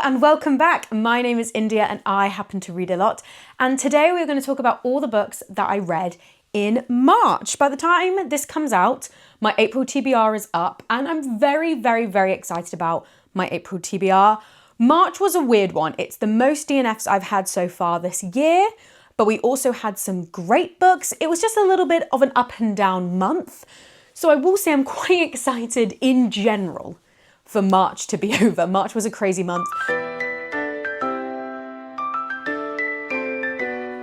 and welcome back. My name is India and I happen to read a lot. And today we're going to talk about all the books that I read in March. By the time this comes out, my April TBR is up and I'm very, very, very excited about my April TBR. March was a weird one. It's the most DNFs I've had so far this year, but we also had some great books. It was just a little bit of an up and down month. So I will say I'm quite excited in general for March to be over. March was a crazy month.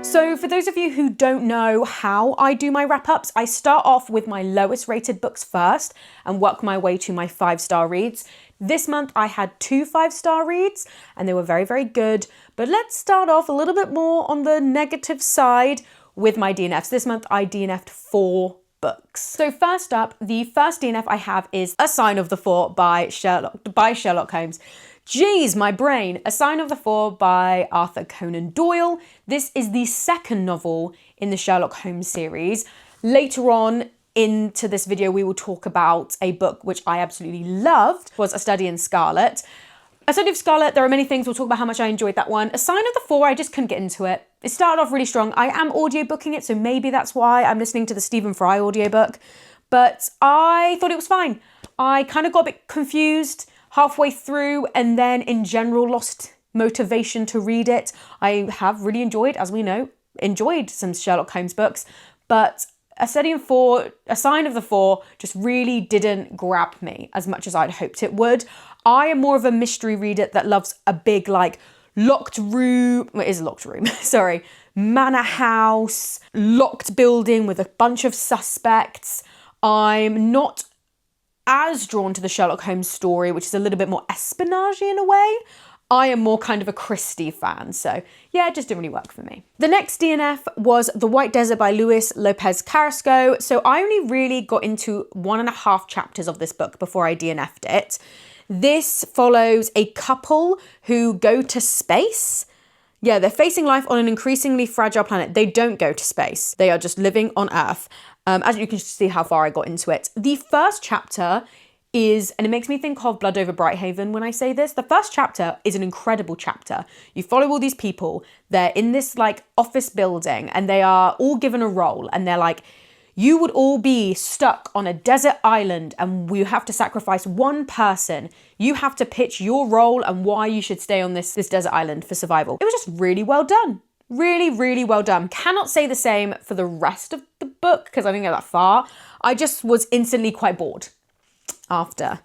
So for those of you who don't know how I do my wrap-ups, I start off with my lowest rated books first and work my way to my 5-star reads. This month I had 2 5-star reads and they were very, very good. But let's start off a little bit more on the negative side with my DNFs. This month I DNF'd 4 books. So first up, the first DNF I have is A Sign of the Four by Sherlock Holmes. Jeez, my brain. A Sign of the Four by Arthur Conan Doyle. This is the second novel in the Sherlock Holmes series. Later on into this video, we will talk about a book which I absolutely loved, was A Study in Scarlet. A Study of Scarlet, there are many things. We'll talk about how much I enjoyed that one. A Sign of the Four, I just couldn't get into it. It started off really strong. I am audiobooking it, so maybe that's why I'm listening to the Stephen Fry audiobook. But I thought it was fine. I kind of got a bit confused halfway through and then in general lost motivation to read it. I have really enjoyed, as we know, some Sherlock Holmes books, but A Sign of the Four just really didn't grab me as much as I'd hoped it would. I am more of a mystery reader that loves a big, like, locked room, well, it is a locked room, sorry, manor house, locked building with a bunch of suspects. I'm not as drawn to the Sherlock Holmes story, which is a little bit more espionage in a way. I am more kind of a Christie fan, so yeah, it just didn't really work for me. The next DNF was The White Desert by Lopez Carasco. So I only really got into 1.5 chapters of this book before I DNF'd it. This follows a couple who go to space. Yeah, they're facing life on an increasingly fragile planet. They don't go to space. They are just living on Earth. As you can see how far I got into it. The first chapter is, and it makes me think of Blood Over Brighthaven when I say this, the first chapter is an incredible chapter. You follow all these people, they're in this like office building and they are all given a role and they're like, you would all be stuck on a desert island and you have to sacrifice one person. You have to pitch your role and why you should stay on this desert island for survival. It was just really well done. Really, really well done. Cannot say the same for the rest of the book because I didn't go that far. I just was instantly quite bored after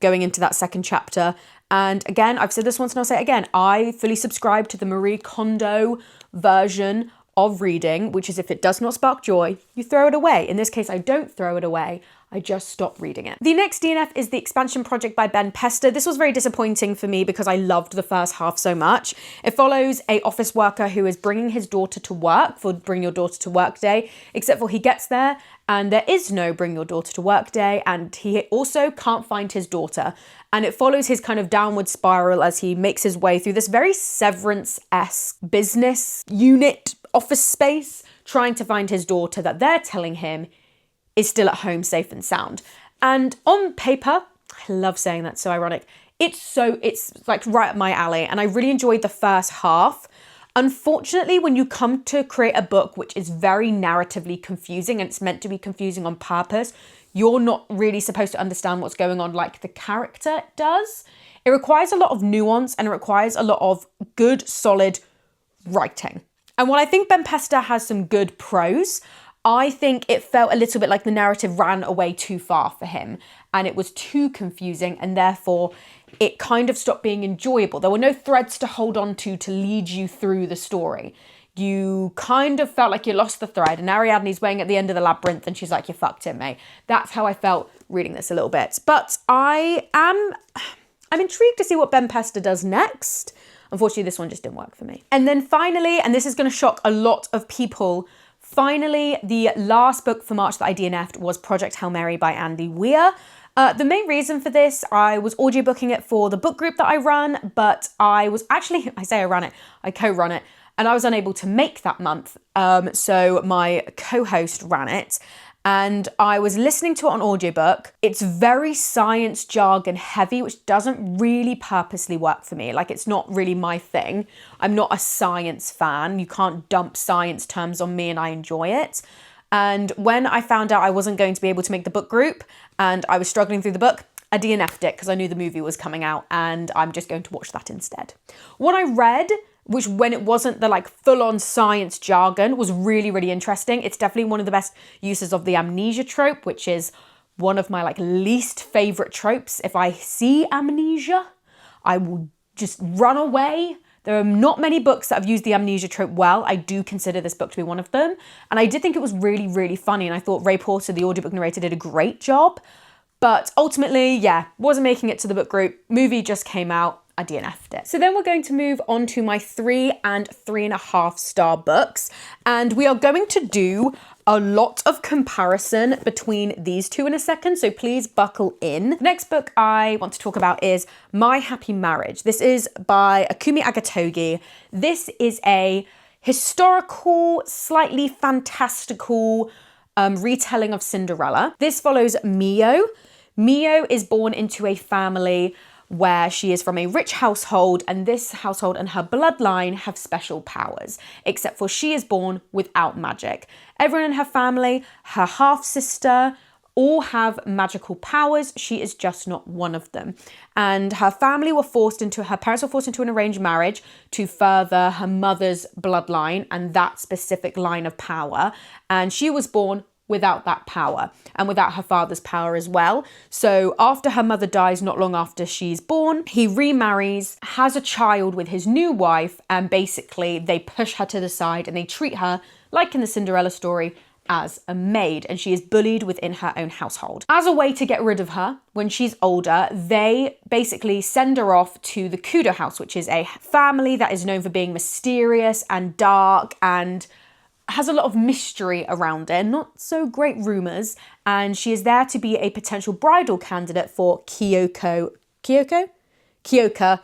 going into that second chapter. And again, I've said this once and I'll say it again, I fully subscribe to the Marie Kondo version of reading, which is if it does not spark joy, you throw it away. In this case, I don't throw it away. I just stop reading it. The next DNF is The Expansion Project by Pester. This was very disappointing for me because I loved the first half so much. It follows a office worker who is bringing his daughter to work for Bring Your Daughter to Work Day, except for he gets there and there is no Bring Your Daughter to Work Day and he also can't find his daughter. And it follows his kind of downward spiral as he makes his way through this very Severance-esque business unit office space, trying to find his daughter that they're telling him is still at home safe and sound. And on paper, I love saying that, so ironic, it's like right up my alley and I really enjoyed the first half. Unfortunately, when you come to create a book which is very narratively confusing and it's meant to be confusing on purpose, you're not really supposed to understand what's going on like the character does. It requires a lot of nuance and it requires a lot of good, solid writing. And while I think Pester has some good prose, I think it felt a little bit like the narrative ran away too far for him and it was too confusing and therefore it kind of stopped being enjoyable. There were no threads to hold on to lead you through the story. You kind of felt like you lost the thread and Ariadne's waiting at the end of the labyrinth and she's like, you fucked it, mate. That's how I felt reading this a little bit. But I'm intrigued to see what Pester does next. Unfortunately, this one just didn't work for me. And then finally, and this is going to shock a lot of people, finally, the last book for March that I DNF'd was Project Hail Mary by Andy Weir. The main reason for this, I was audiobooking it for the book group that I run, but I co-run it, and I was unable to make that month. So my co-host ran it. and I was listening to it on audiobook. It's very science jargon heavy, which doesn't really purposely work for me. Like, it's not really my thing. I'm not a science fan. You can't dump science terms on me and I enjoy it. And when I found out I wasn't going to be able to make the book group and I was struggling through the book, I DNF'd it because I knew the movie was coming out and I'm just going to watch that instead. What I read, which when it wasn't the like full-on science jargon, was really, really interesting. It's definitely one of the best uses of the amnesia trope, which is one of my like least favorite tropes. If I see amnesia, I will just run away. There are not many books that have used the amnesia trope well. I do consider this book to be one of them. And I did think it was really, really funny. And I thought Ray Porter, the audiobook narrator, did a great job. But ultimately, yeah, wasn't making it to the book group. Movie just came out. I DNF'd it. So then we're going to move on to my 3 and 3.5 star books. And we are going to do a lot of comparison between these two in a second, so please buckle in. The next book I want to talk about is My Happy Marriage. This is by Akumi Agitogi. This is a historical, slightly fantastical retelling of Cinderella. This follows Mio. Mio is born into a family where she is from a rich household, and this household and her bloodline have special powers, except for she is born without magic. Everyone in her family, her half-sister, all have magical powers. She is just not one of them. And her parents were forced into an arranged marriage to further her mother's bloodline and that specific line of power. And she was born without that power and without her father's power as well. So after her mother dies, not long after she's born, he remarries, has a child with his new wife, and basically they push her to the side and they treat her, like in the Cinderella story, as a maid, and she is bullied within her own household. As a way to get rid of her, when she's older, they basically send her off to the Kudo house, which is a family that is known for being mysterious and dark and has a lot of mystery around it, not so great rumours, and she is there to be a potential bridal candidate for Kyoka Kudo,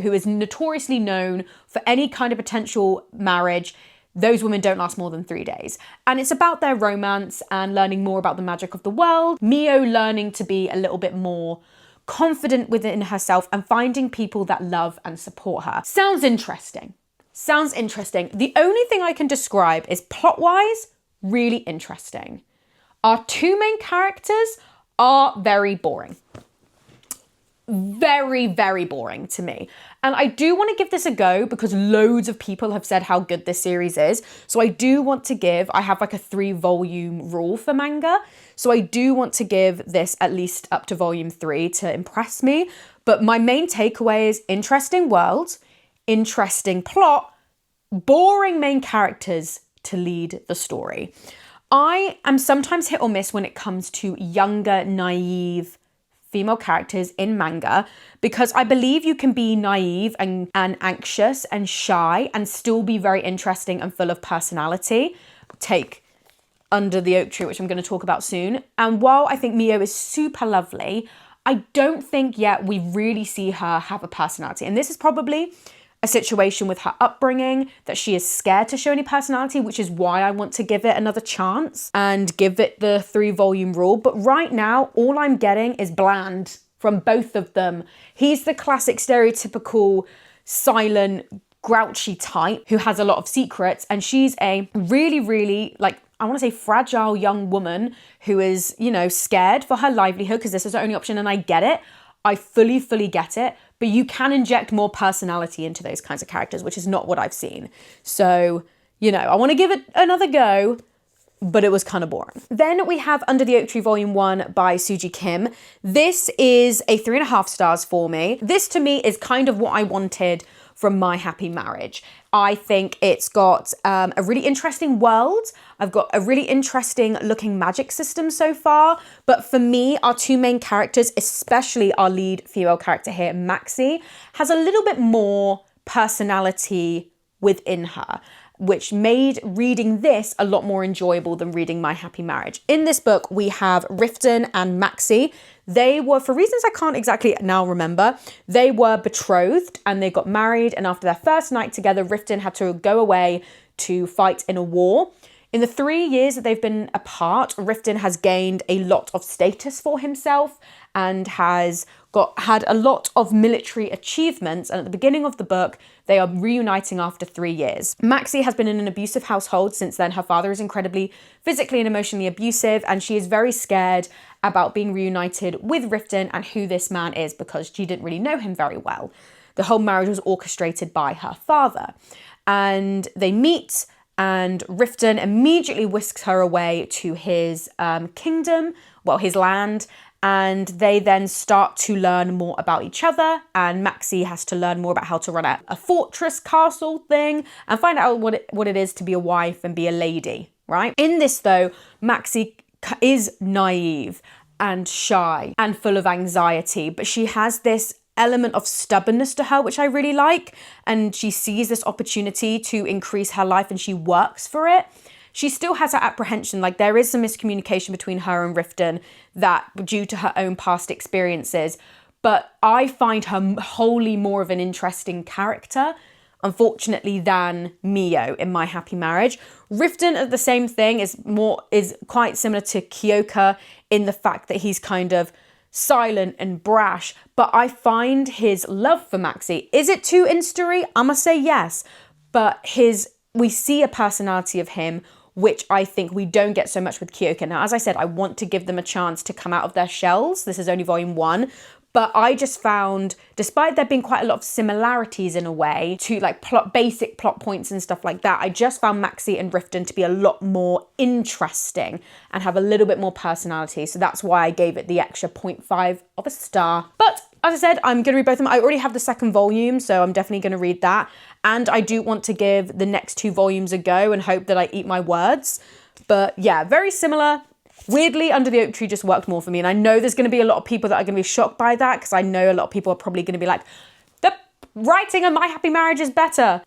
who is notoriously known for any kind of potential marriage. Those women don't last more than 3 days. And it's about their romance and learning more about the magic of the world. Mio learning to be a little bit more confident within herself and finding people that love and support her. Sounds interesting. The only thing I can describe is plot-wise, really interesting. Our two main characters are very boring. Very, very boring to me. And I do want to give this a go because loads of people have said how good this series is. So I have like a 3-volume rule for manga. So I do want to give this at least up to volume 3 to impress me. But my main takeaway is interesting world, interesting plot, boring main characters to lead the story. I am sometimes hit or miss when it comes to younger, naive female characters in manga, because I believe you can be naive and anxious and shy and still be very interesting and full of personality. Take Under the Oak Tree, which I'm going to talk about soon. And while I think Mio is super lovely, I don't think yet we really see her have a personality. And this is probably a situation with her upbringing that she is scared to show any personality, which is why I want to give it another chance and give it the 3-volume rule. But right now, all I'm getting is bland from both of them. He's the classic stereotypical silent, grouchy type who has a lot of secrets, and she's a really, really, like, I want to say fragile young woman who is, scared for her livelihood because this is her only option, and I get it. I fully get it. But you can inject more personality into those kinds of characters, which is not what I've seen. So, I want to give it another go, but it was kind of boring. Then we have Under the Oak Tree Volume 1 by Suji Kim. This is a 3.5 stars for me. This to me is kind of what I wanted from My Happy Marriage. I think it's got a really interesting world. I've got a really interesting looking magic system so far. But for me, our two main characters, especially our lead female character here, Maxie, has a little bit more personality within her, which made reading this a lot more enjoyable than reading My Happy Marriage. In this book, we have Riften and Maxie. They were, for reasons I can't exactly now remember, they were betrothed and they got married. And after their first night together, Riften had to go away to fight in a war. In the 3 years that they've been apart, Riften has gained a lot of status for himself and has had a lot of military achievements. And at the beginning of the book, they are reuniting after 3 years. Maxie has been in an abusive household since then. Her father is incredibly physically and emotionally abusive, and she is very scared about being reunited with Riften and who this man is because she didn't really know him very well. The whole marriage was orchestrated by her father. And they meet, and Riften immediately whisks her away to his kingdom, well, his land, and they then start to learn more about each other, and Maxie has to learn more about how to run a fortress castle thing and find out what it is to be a wife and be a lady, right? In this, though, Maxie is naive and shy and full of anxiety, but she has this element of stubbornness to her, which I really like, and she sees this opportunity to increase her life and she works for it. She still has her apprehension, like there is some miscommunication between her and Riften that due to her own past experiences, but I find her wholly more of an interesting character, unfortunately, than Mio in My Happy Marriage. Riften, at the same thing, is quite similar to Kyoka in the fact that he's kind of silent and brash, but I find his love for Maxie, is it too insta-y? I'ma say yes, but we see a personality of him which I think we don't get so much with Kyoka. Now, as I said, I want to give them a chance to come out of their shells. This is only volume 1. But I just found, despite there being quite a lot of similarities in a way to like basic plot points and stuff like that, I just found Maxie and Riften to be a lot more interesting and have a little bit more personality. So that's why I gave it the extra 0.5 of a star. But as I said, I'm going to read both of them. I already have the second volume, so I'm definitely going to read that. And I do want to give the next 2 volumes a go and hope that I eat my words. But yeah, very similar. Weirdly, Under the Oak Tree just worked more for me. And I know there's going to be a lot of people that are going to be shocked by that, because I know a lot of people are probably going to be like, the writing of My Happy Marriage is better.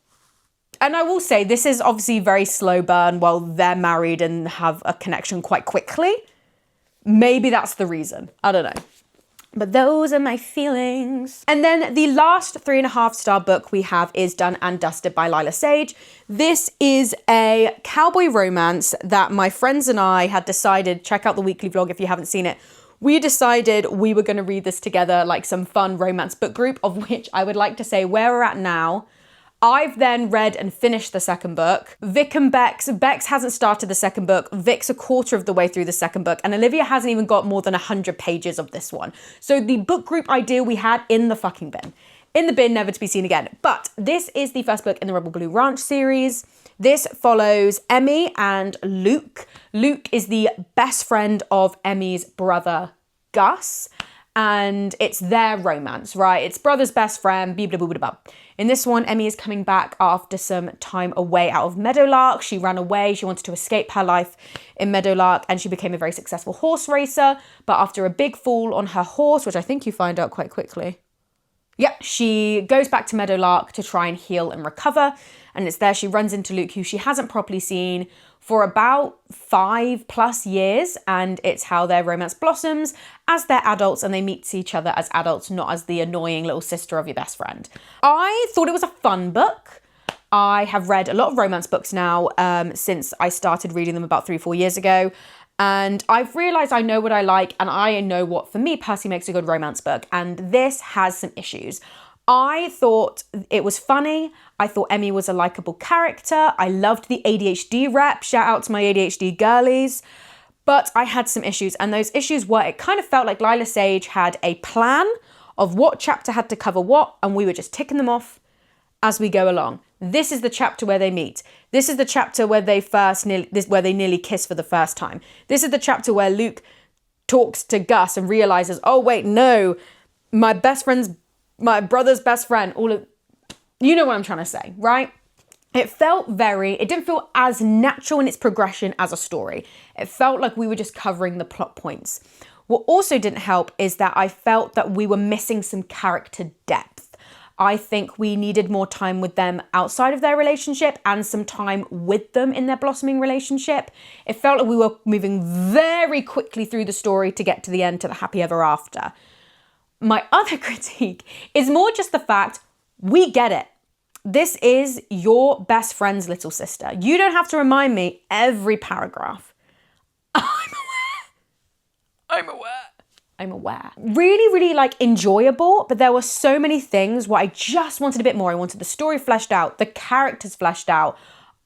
And I will say, this is obviously very slow burn while they're married and have a connection quite quickly. Maybe that's the reason. I don't know. But those are my feelings. And then the last 3.5 star book we have is Done and Dusted by Lyla Sage. This is a cowboy romance that my friends and I had decided, check out the weekly vlog if you haven't seen it. We decided we were going to read this together, like some fun romance book group, of which I would like to say where we're at now. I've then read and finished the second book. Vic and Bex hasn't started the second book. Vic's a quarter of the way through the second book. And Olivia hasn't even got more than 100 pages of this one. So the book group idea we had in the fucking bin. In the bin, never to be seen again. But this is the first book in the Rebel Blue Ranch series. This follows Emmy and Luke. Luke is the best friend of Emmy's brother, Gus. And it's their romance, right? It's brother's best friend, blah, blah, blah, blah, blah. In this one, Emmy is coming back after some time away out of Meadowlark. She ran away. She wanted to escape her life in Meadowlark, and she became a very successful horse racer. But after a big fall on her horse, which I think you find out quite quickly, yeah, she goes back to Meadowlark to try and heal and recover. And it's there she runs into Luke, who she hasn't properly seen for about 5+ years. And it's how their romance blossoms as they're adults and they meet each other as adults, not as the annoying little sister of your best friend. I thought it was a fun book. I have read a lot of romance books now since I started reading them about 3-4 years ago. And I've realised I know what I like, and I know what, for me, personally makes a good romance book. And this has some issues. I thought it was funny. I thought Emmy was a likeable character. I loved the ADHD rep. Shout out to my ADHD girlies. But I had some issues, and those issues were, it kind of felt like Lyla Sage had a plan of what chapter had to cover what, and we were just ticking them off as we go along. This is the chapter where they meet. This is the chapter where they where they nearly kiss for the first time. This is the chapter where Luke talks to Gus and realizes, oh wait, no, my brother's best friend. You know what I'm trying to say, right? It didn't feel as natural in its progression as a story. It felt like we were just covering the plot points. What also didn't help is that I felt that we were missing some character depth. I think we needed more time with them outside of their relationship and some time with them in their blossoming relationship. It felt like we were moving very quickly through the story to get to the end, to the happy ever after. My other critique is more just the fact we get it. This is your best friend's little sister. You don't have to remind me every paragraph. I'm aware. Really, really like enjoyable, but there were so many things where I just wanted a bit more. I wanted the story fleshed out, the characters fleshed out.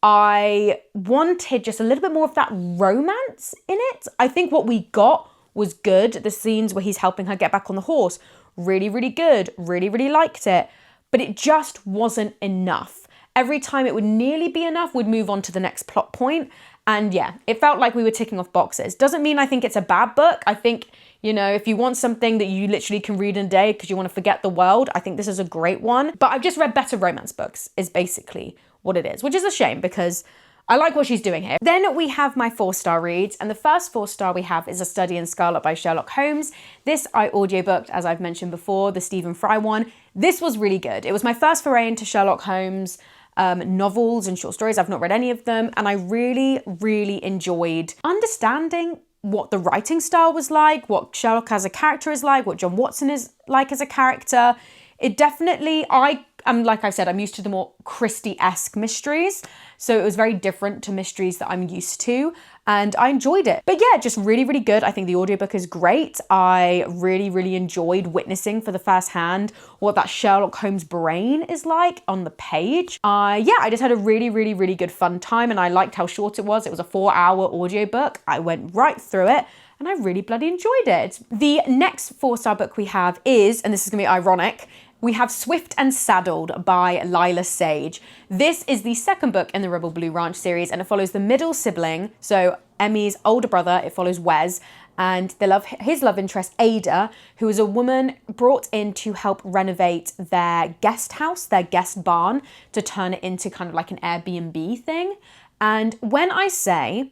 I wanted just a little bit more of that romance in it. I think what we got was good. The scenes where he's helping her get back on the horse, really, really good. Really, really liked it. But it just wasn't enough. Every time it would nearly be enough, we'd move on to the next plot point. And yeah, it felt like we were ticking off boxes. Doesn't mean I think it's a bad book. I think, you know, if you want something that you literally can read in a day because you want to forget the world, I think this is a great one. But I've just read better romance books is basically what it is, which is a shame because I like what she's doing here. Then we have my 4-star reads, and the first 4-star we have is A Study in Scarlet by Sherlock Holmes. This I audiobooked, as I've mentioned before, the Stephen Fry one. This was really good. It was my first foray into Sherlock Holmes novels and short stories. I've not read any of them, and I really, really enjoyed understanding what the writing style was like, what Sherlock as a character is like, what John Watson is like as a character. It definitely, like I said, I'm used to the more Christie-esque mysteries. So it was very different to mysteries that I'm used to. And I enjoyed it. But yeah, just really, really good. I think the audiobook is great. I really, really enjoyed witnessing for the first hand what that Sherlock Holmes brain is like on the page. I just had a really, really, really good fun time. And I liked how short it was. It was a 4-hour audiobook. I went right through it. And I really bloody enjoyed it. The next 4-star book we have is, and this is gonna be ironic, we have Swift and Saddled by Lyla Sage. This is the second book in the Rebel Blue Ranch series, and it follows the middle sibling, so Emmy's older brother. It follows Wes, and his love interest, Ada, who is a woman brought in to help renovate their guest house, their guest barn, to turn it into kind of like an Airbnb thing. And when I say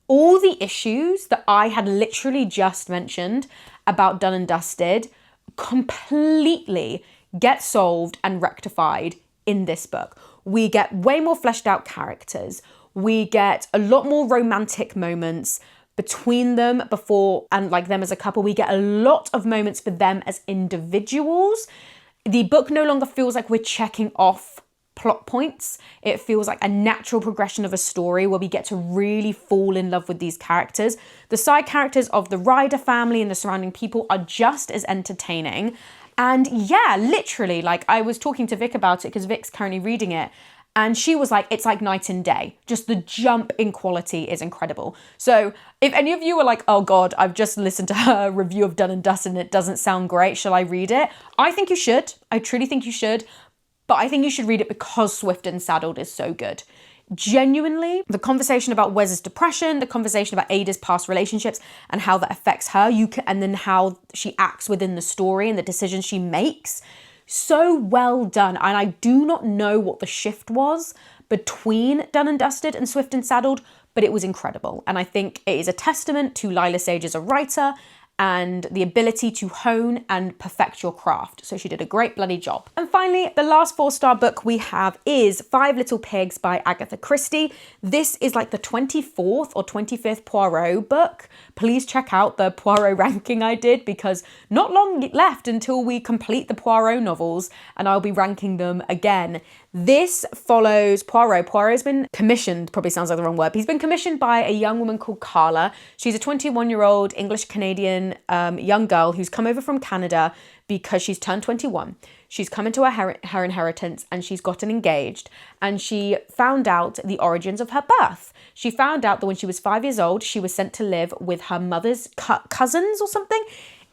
all the issues that I had literally just mentioned about Done and Dusted completely get solved and rectified in this book. We get way more fleshed out characters. We get a lot more romantic moments between them before and like them as a couple. We get a lot of moments for them as individuals. The book no longer feels like we're checking off plot points. It feels like a natural progression of a story where we get to really fall in love with these characters. The side characters of the Ryder family and the surrounding people are just as entertaining. And yeah, literally, like I was talking to Vic about it because Vic's currently reading it. And she was like, it's like night and day. Just the jump in quality is incredible. So if any of you are like, oh God, I've just listened to her review of Done and Dusted and it doesn't sound great, shall I read it? I think you should. I truly think you should. But I think you should read it because Swift and Saddled is so good. Genuinely, the conversation about Wes's depression, the conversation about Ada's past relationships and how that affects her, and then how she acts within the story and the decisions she makes. So well done. And I do not know what the shift was between Done and Dusted and Swift and Saddled, but it was incredible. And I think it is a testament to Lyla Sage as a writer and the ability to hone and perfect your craft. So she did a great bloody job. And finally, the last 4-star book we have is Five Little Pigs by Agatha Christie. This is like the 24th or 25th Poirot book. Please check out the Poirot ranking I did because not long left until we complete the Poirot novels and I'll be ranking them again. This follows Poirot. Poirot's been commissioned, probably sounds like the wrong word, but he's been commissioned by a young woman called Carla. She's a 21-year-old English-Canadian young girl who's come over from Canada because she's turned 21. She's come into her inheritance and she's gotten engaged, and she found out the origins of her birth. She found out that when she was 5 years old, she was sent to live with her mother's cousins or something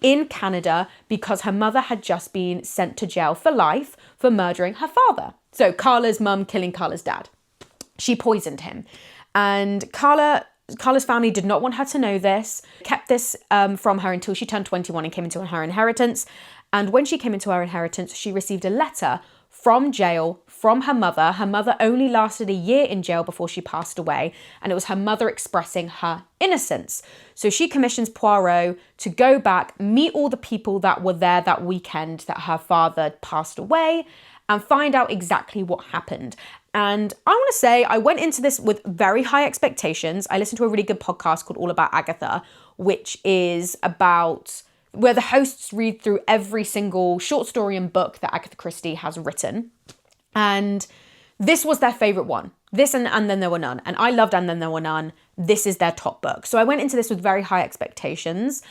in Canada because her mother had just been sent to jail for life for murdering her father. So Carla's mum killing Carla's dad. She poisoned him. And Carla's family did not want her to know this, kept this from her until she turned 21 and came into her inheritance. And when she came into her inheritance, she received a letter from jail from her mother. Her mother only lasted a year in jail before she passed away, and it was her mother expressing her innocence. So she commissions Poirot to go back, meet all the people that were there that weekend that her father passed away, and find out exactly what happened. And I want to say I went into this with very high expectations. I listened to a really good podcast called All About Agatha, which is about where the hosts read through every single short story and book that Agatha Christie has written. And this was their favorite one. This and Then There Were None. And I loved And Then There Were None. This is their top book. So I went into this with very high expectations.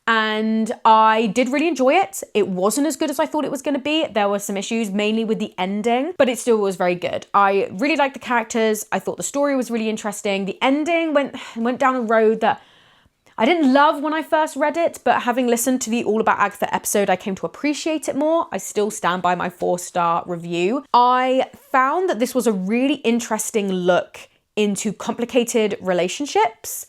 And I did really enjoy it. It wasn't as good as I thought it was going to be. There were some issues, mainly with the ending, but it still was very good. I really liked the characters. I thought the story was really interesting. The ending went down a road that I didn't love when I first read it, but having listened to the All About Agatha episode, I came to appreciate it more. I still stand by my 4-star review. I found that this was a really interesting look into complicated relationships,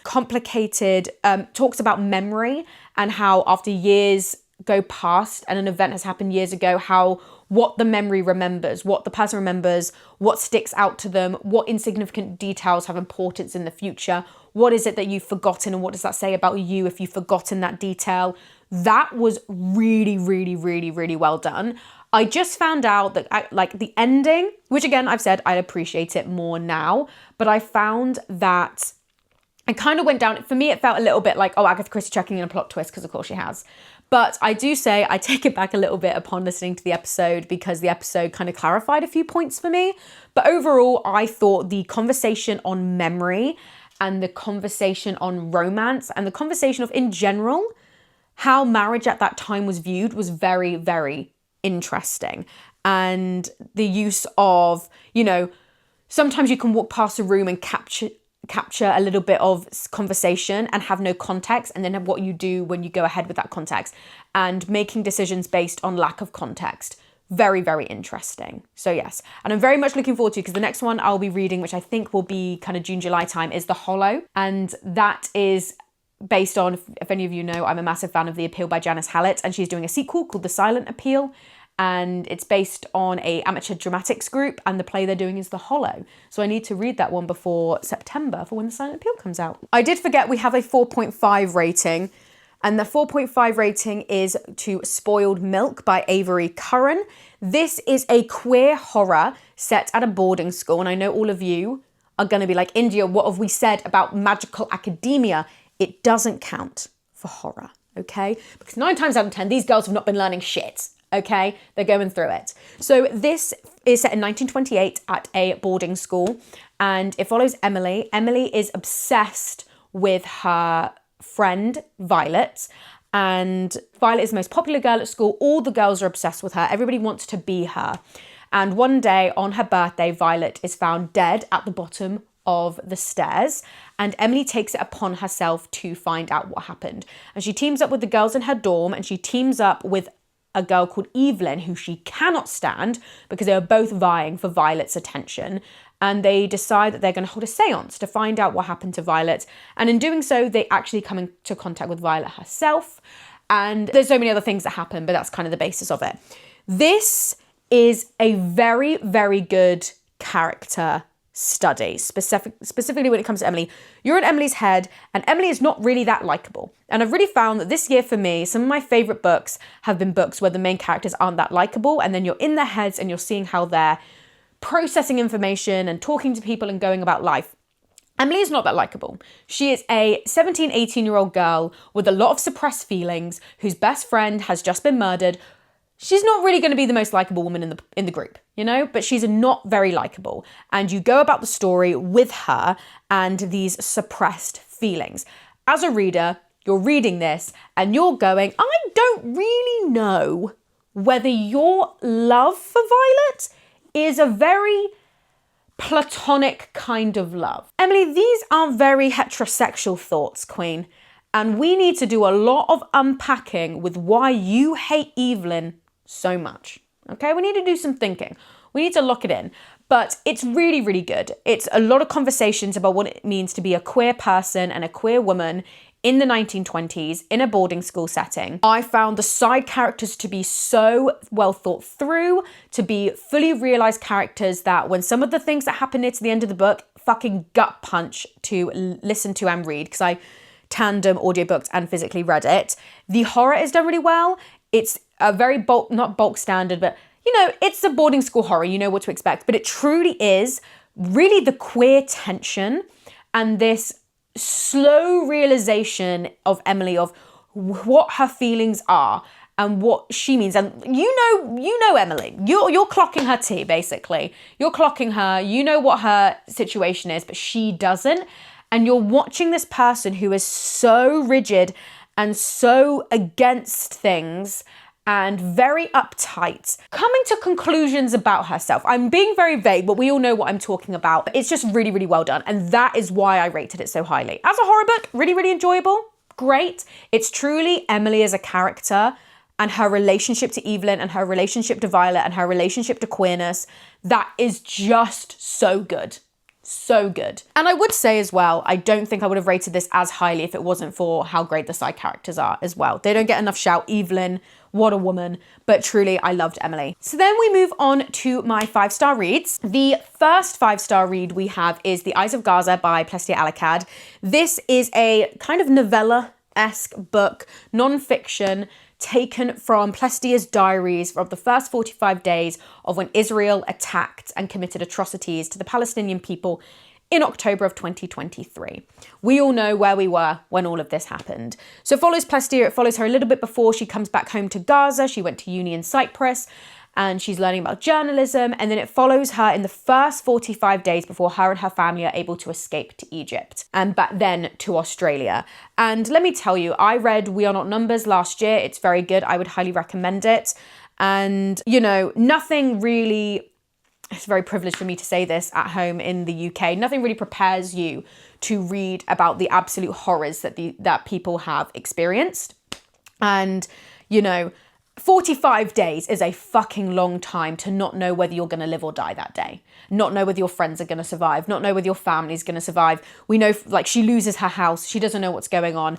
talks about memory and how after years go past and an event has happened years ago, how what the memory remembers, what the person remembers, what sticks out to them, what insignificant details have importance in the future, what is it that you've forgotten and what does that say about you if you've forgotten that detail. That was really, really, really, really well done. I just found out that like the ending, which again, I've said I appreciate it more now, but I found that it kind of went down, for me, it felt a little bit like, oh, Agatha Christie checking in a plot twist, because of course she has. But I do say I take it back a little bit upon listening to the episode because the episode kind of clarified a few points for me. But overall, I thought the conversation on memory and the conversation on romance and the conversation of, in general, how marriage at that time was viewed was very, very interesting. And the use of, sometimes you can walk past a room and capture a little bit of conversation and have no context, and then what you do when you go ahead with that context and making decisions based on lack of context. Very, very interesting. So yes, and I'm very much looking forward to, because the next one I'll be reading, which I think will be kind of June, July time, is The Hollow. And that is based on, if any of you know, I'm a massive fan of The Appeal by Janice Hallett, and she's doing a sequel called The Silent Appeal. And it's based on a amateur dramatics group, and the play they're doing is The Hollow. So I need to read that one before September for when The Silent Appeal comes out. I did forget we have a 4.5 rating, and the 4.5 rating is to Spoiled Milk by Avery Curran. This is a queer horror set at a boarding school, and I know all of you are going to be like, India, what have we said about magical academia? It doesn't count for horror, okay? Because 9 times out of 10, these girls have not been learning shit. Okay, they're going through it. So this is set in 1928 at a boarding school, and it follows Emily. Emily is obsessed with her friend Violet, and Violet is the most popular girl at school. All the girls are obsessed with her. Everybody wants to be her. And one day on her birthday, Violet is found dead at the bottom of the stairs, and Emily takes it upon herself to find out what happened. And she teams up with the girls in her dorm, and she teams up with a girl called Evelyn, who she cannot stand because they are both vying for Violet's attention. And they decide that they're going to hold a seance to find out what happened to Violet. And in doing so, they actually come into contact with Violet herself. And there's so many other things that happen, but that's kind of the basis of it. This is a very, very good character study, specifically when it comes to Emily. You're in Emily's head, and Emily is not really that likable. And I've really found that this year for me, some of my favourite books have been books where the main characters aren't that likable, and then you're in their heads and you're seeing how they're processing information and talking to people and going about life. Emily is not that likable. She is a 17, 18-year-old girl with a lot of suppressed feelings whose best friend has just been murdered. She's not really going to be the most likable woman in the group, but she's not very likable. And you go about the story with her and these suppressed feelings. As a reader, you're reading this and you're going, I don't really know whether your love for Violet is a very platonic kind of love. Emily, these are very heterosexual thoughts, Queen. And we need to do a lot of unpacking with why you hate Evelyn so much. Okay, we need to do some thinking. We need to lock it in. But it's really, really good. It's a lot of conversations about what it means to be a queer person and a queer woman in the 1920s in a boarding school setting. I found the side characters to be so well thought through, to be fully realized characters that when some of the things that happen near to the end of the book, fucking gut punch to listen to and read, because I tandem audiobooked and physically read it. The horror is done really well. It's a very not bulk standard, but it's a boarding school horror. You know what to expect, but it truly is really the queer tension and this slow realization of Emily of what her feelings are and what she means. And you know Emily. You're clocking her tea, basically. You're clocking her. You know what her situation is, but she doesn't. And you're watching this person who is so rigid and so against things and very uptight, coming to conclusions about herself. I'm being very vague, but we all know what I'm talking about. It's just really, really well done. And that is why I rated it so highly. As a horror book, really, really enjoyable. Great. It's truly Emily as a character and her relationship to Evelyn and her relationship to Violet and her relationship to queerness. That is just so good. So good. And I would say as well, I don't think I would have rated this as highly if it wasn't for how great the side characters are as well. They don't get enough shout. Evelyn, what a woman. But truly, I loved Emily. So then we move on to my 5-star reads. The first 5-star read we have is The Eyes of Gaza by Plestia Alaqad. This is a kind of novella-esque book, non-fiction, taken from Plestia's diaries of the first 45 days of when Israel attacked and committed atrocities to the Palestinian people in October of 2023. We all know where we were when all of this happened. So it follows Plestia, it follows her a little bit before she comes back home to Gaza. She went to uni in Cyprus and she's learning about journalism. And then it follows her in the first 45 days before her and her family are able to escape to Egypt and back then to Australia. And let me tell you, I read We Are Not Numbers last year. It's very good. I would highly recommend it. And, you know, nothing really, it's very privileged for me to say this at home in the UK, nothing really prepares you to read about the absolute horrors that people have experienced. And, you know, 45 days is a fucking long time to not know whether you're going to live or die that day. Not know whether your friends are going to survive. Not know whether your family's going to survive. We know, like, she loses her house. She doesn't know what's going on.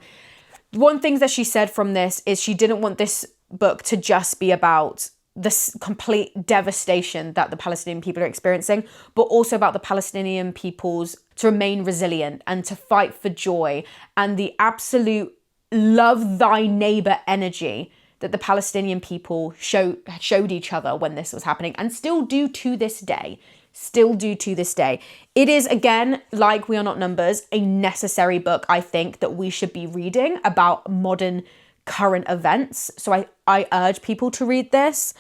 One thing that she said from this is she didn't want this book to just be about this complete devastation that the Palestinian people are experiencing, but also about the Palestinian people's to remain resilient and to fight for joy and the absolute love thy neighbor energy that the Palestinian people showed each other when this was happening and still do to this day. It is, again, like We Are Not Numbers, a necessary book, I think, that we should be reading about modern current events. So I urge people to read this.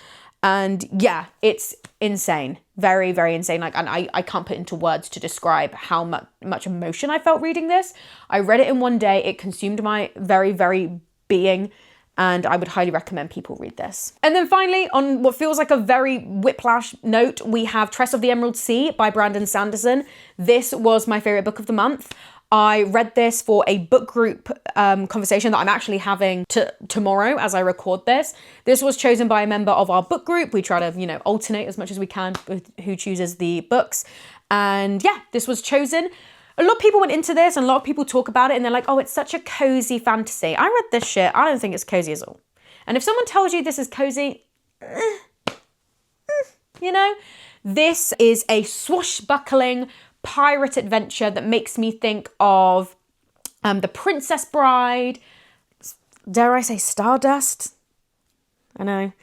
And yeah, it's insane. Very, very insane. Like, and I can't put into words to describe how much emotion I felt reading this. I read it in one day. It consumed my very, very being. And I would highly recommend people read this. And then finally, on what feels like a very whiplash note, we have Tress of the Emerald Sea by Brandon Sanderson. This was my favorite book of the month. I read this for a book group conversation that I'm actually having tomorrow as I record this. This was chosen by a member of our book group. We try to, you know, alternate as much as we can with who chooses the books. And yeah, this was chosen. A lot of people went into this and a lot of people talk about it and they're like, oh, it's such a cozy fantasy. I read this shit. I don't think it's cozy at all. And if someone tells you this is cozy, you know, this is a swashbuckling pirate adventure that makes me think of The Princess Bride. Dare I say Stardust? I know.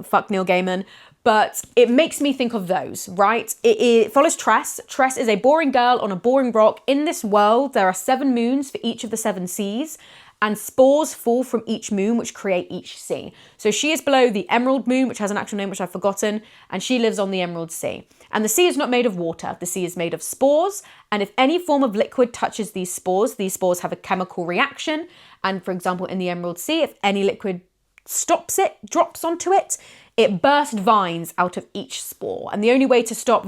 Fuck Neil Gaiman. But it makes me think of those, right? It follows Tress. Tress is a boring girl on a boring rock. In this world, there are 7 moons for each of the 7 seas, and spores fall from each moon, which create each sea. So she is below the Emerald Moon, which has an actual name, which I've forgotten, and she lives on the Emerald Sea. And the sea is not made of water. The sea is made of spores, and if any form of liquid touches these spores have a chemical reaction. And for example, in the Emerald Sea, if any liquid stops it, drops onto it, it bursts vines out of each spore. And the only way to stop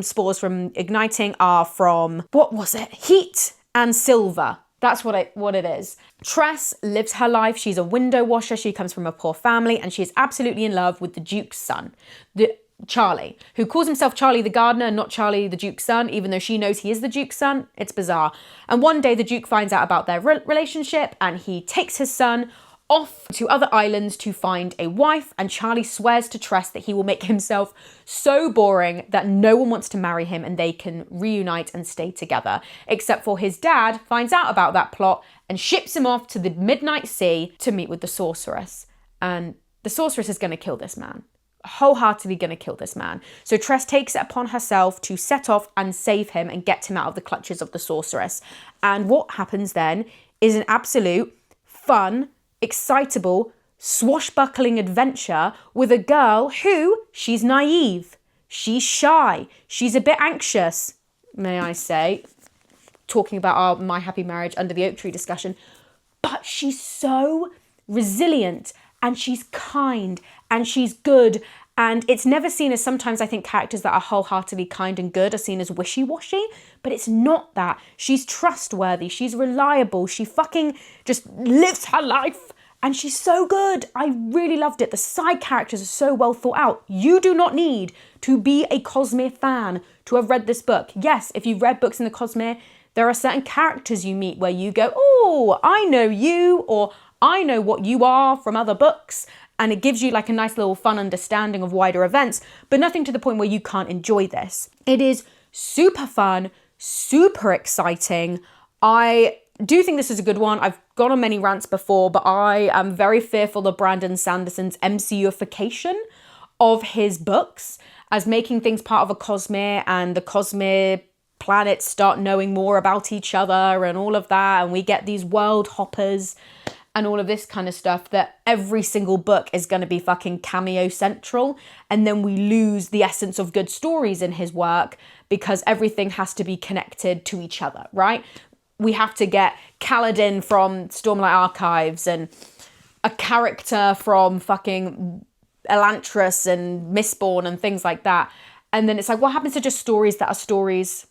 spores from igniting are from, what was it? Heat and silver. That's what it is. Tress lives her life. She's a window washer. She comes from a poor family and she is absolutely in love with the Duke's son, Charlie, who calls himself Charlie the gardener and not Charlie the Duke's son, even though she knows he is the Duke's son. It's bizarre. And one day the Duke finds out about their relationship and he takes his son off to other islands to find a wife, and Charlie swears to Tress that he will make himself so boring that no one wants to marry him and they can reunite and stay together, except for his dad finds out about that plot and ships him off to the Midnight Sea to meet with the sorceress. And the sorceress is going to kill this man. Wholeheartedly going to kill this man. So Tress takes it upon herself to set off and save him and get him out of the clutches of the sorceress. And what happens then is an absolute fun, excitable, swashbuckling adventure with a girl who, she's naive, she's shy, she's a bit anxious, may I say, talking about our My Happy Marriage Under the Oak Tree discussion, but she's so resilient and she's kind and she's good. And it's never seen as, sometimes I think characters that are wholeheartedly kind and good are seen as wishy-washy, but it's not that. She's trustworthy, she's reliable, she fucking just lives her life, and she's so good. I really loved it. The side characters are so well thought out. You do not need to be a Cosmere fan to have read this book. Yes, if you've read books in the Cosmere, there are certain characters you meet where you go, oh, I know you, or I know what you are from other books. And it gives you like a nice little fun understanding of wider events, but nothing to the point where you can't enjoy this. It is super fun, super exciting. I do think this is a good one. I've gone on many rants before, but I am very fearful of Brandon Sanderson's MCUification of his books as making things part of a Cosmere, and the Cosmere planets start knowing more about each other and all of that. And we get these world hoppers and all of this kind of stuff, that every single book is going to be fucking cameo central. And then we lose the essence of good stories in his work because everything has to be connected to each other, right? We have to get Kaladin from Stormlight Archives and a character from fucking Elantris and Mistborn and things like that. And then it's like, what happens to just stories that are stories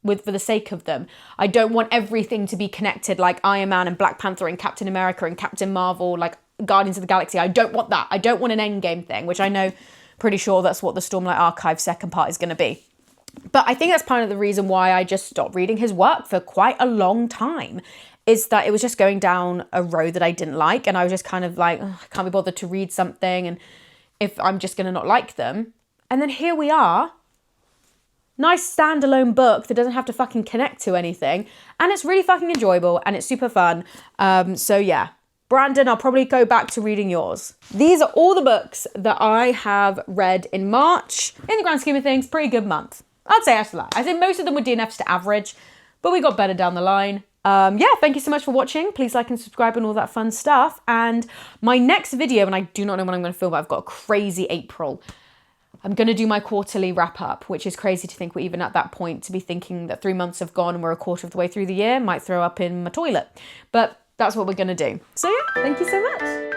for the sake of them? I don't want everything to be connected like Iron Man and Black Panther and Captain America and Captain Marvel, like Guardians of the Galaxy. I don't want that. I don't want an endgame thing, which I know pretty sure that's what the Stormlight Archive second part is going to be. But I think that's part of the reason why I just stopped reading his work for quite a long time, is that it was just going down a road that I didn't like. And I was just kind of like, I can't be bothered to read something, and if I'm just going to not like them. And then here we are. Nice standalone book that doesn't have to fucking connect to anything. And it's really fucking enjoyable and it's super fun. So yeah, Brandon, I'll probably go back to reading yours. These are all the books that I have read in March. In the grand scheme of things, pretty good month. I'd say after that. I think most of them were DNFs to average, but we got better down the line. Yeah, thank you so much for watching. Please like and subscribe and all that fun stuff. And my next video, and I do not know when I'm going to film, but I've got a crazy April. I'm going to do my quarterly wrap up, which is crazy to think we're even at that point, to be thinking that 3 months have gone and we're a quarter of the way through the year. Might throw up in my toilet, but that's what we're going to do. So yeah, thank you so much.